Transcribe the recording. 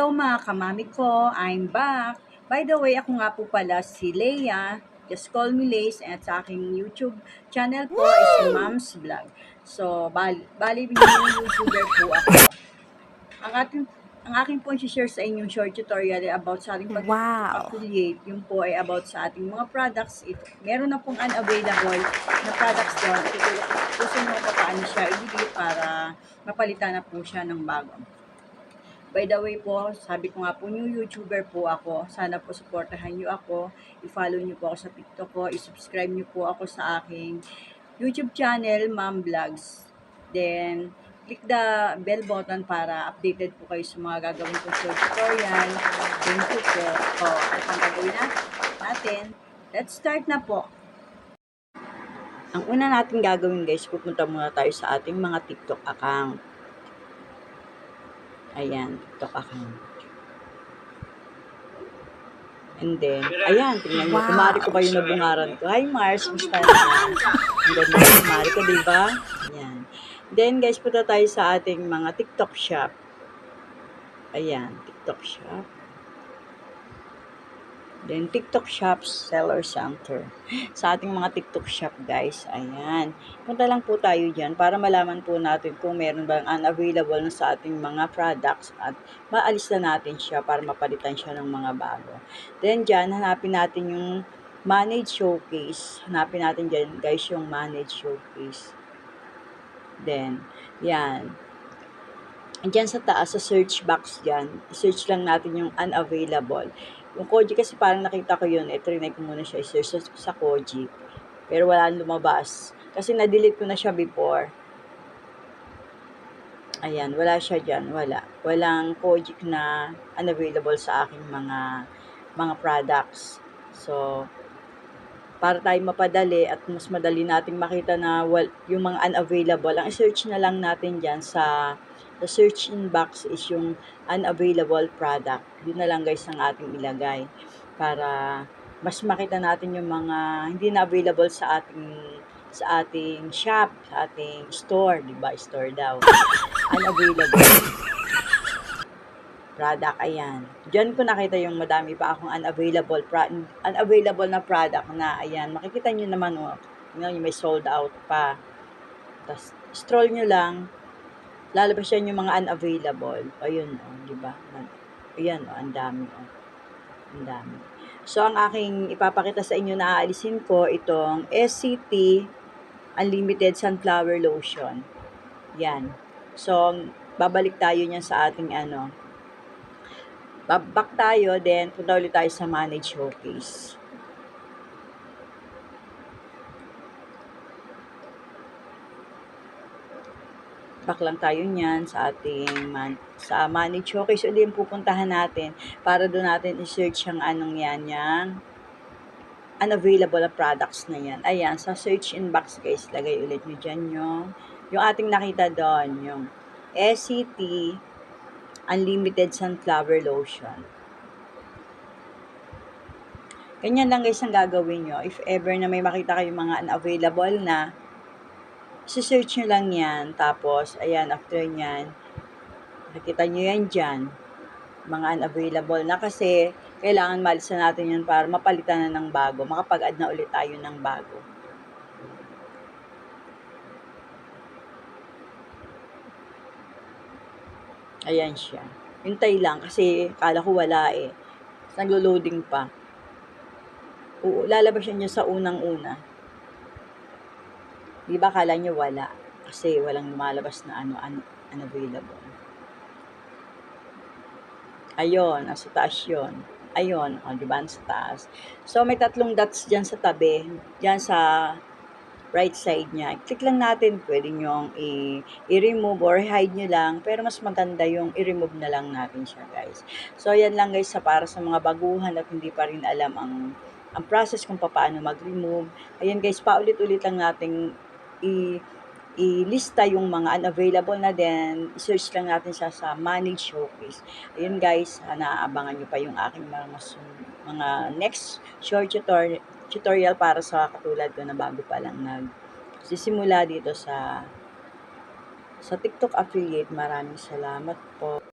Hello mga kamami ko, I'm back. By the way, ako nga po pala si Leia. Just call me Lace at sa aking YouTube channel po is si Mom's Vlog. So, bali yung YouTuber po ako. Ang ating ang aking po share sa inyong short tutorial ay about sa ating pag-TikTok Wow! affiliate. Yung po ay about sa ating mga products. If meron na pong unavailable na products doon, gusto nyo pa paano siya i-delete para mapalitan na po siya ng bago. By the way po, sabi ko nga po, new YouTuber po ako. Sana po supportahan nyo ako. I-follow nyo po ako sa TikTok ko. I-subscribe nyo po ako sa aking YouTube channel, Mom Vlogs. Then, click the bell button para updated po kayo sa mga gagawin kong short tutorial. Thank you po. O, ano pang gagawin natin? Let's start na po. Ang una natin gagawin guys, pupunta muna tayo sa ating mga TikTok account. Ayan, TikTok account. And then, ayan, tingnan nyo. Kumari ko kayo na bungaran ko. Hi Mars, musta na? Ang ganda na kumari ko, diba? Ayan. Then guys, punta tayo sa ating mga TikTok shop. Ayan, TikTok shop. Then, TikTok shop seller center. Sa ating mga TikTok shop guys, ayan. Punta lang po tayo dyan para malaman po natin kung meron bang unavailable na sa ating mga products at maalis na natin siya para mapalitan siya ng mga bago. Then, dyan, hanapin natin yung manage showcase. Hanapin natin dyan guys yung manage showcase. Then, yan. Diyan sa taas, sa search box dyan, search lang natin yung unavailable. Yung Koji kasi parang nakita ko yun, trinay ko muna siya i-search sa Koji. Pero wala lumabas. Kasi na-delete ko na siya before. Ayan, wala siya dyan, wala. Walang Koji na unavailable sa aking mga products. So, para tayo mapadali at mas madali nating makita na yung mga unavailable, ang search na lang natin dyan sa search in box is yung unavailable product. Yun na lang guys ang ating ilagay para mas makita natin yung mga hindi na available sa ating shop, sa ating store, di ba? Store daw. Unavailable product, ayan. Diyan ko nakita yung madami pa akong unavailable na product na, ayan, makikita nyo naman, oh, tingnan nyo, may sold out pa. Tapos, scroll nyo lang, lalabas yan yung mga unavailable. Ayun, oh, di ba? Ayan, oh, ang dami, oh. Ang dami. So, ang aking ipapakita sa inyo na aalisin ko, itong SCT Unlimited Sunflower Lotion. Yan. So, babalik tayo niyan sa ating back tayo, then punta ulit tayo sa manage showcase. Back lang tayo niyan sa ating sa manage showcase. Ulit yung pupuntahan natin para doon natin i-search yung yung unavailable na products na yan. Ayan, sa search in box guys, lagay ulit nyo dyan yung ating nakita doon, yung SCT Unlimited Sunflower Lotion. Ganyan lang guys ang gagawin nyo. If ever na may makita kayong mga unavailable na, search nyo lang yan. Tapos, ayan, after nyan, nakita nyo yan dyan. Mga unavailable na kasi, kailangan malisan natin yan para mapalitan na ng bago. Makapag-add na ulit tayo ng bago. Ayan siya. Hintay lang kasi kala ko wala eh. Naglo-loading pa. Lalabas yan sa unang-una. Di ba kala nyo wala? Kasi walang lumalabas na unavailable. Ayun, nasa taas yun. Ayun, di ba, sa taas. So, may 3 dots dyan sa tabi. Dyan sa right side niya. Click lang natin, pwede nyo i-remove or hide nyo lang, pero mas maganda yung i-remove na lang natin siya guys. So, yan lang guys para sa mga baguhan at hindi pa rin alam ang process kung paano mag-remove. Ayan guys, paulit-ulit lang natin i-lista yung mga unavailable na din. I-search lang natin siya sa manage showcase. Ayun guys, naaabangan nyo pa yung aking mga next short tutorial para sa katulad ko na bago pa lang nagsisimula dito sa TikTok affiliate. Maraming salamat po.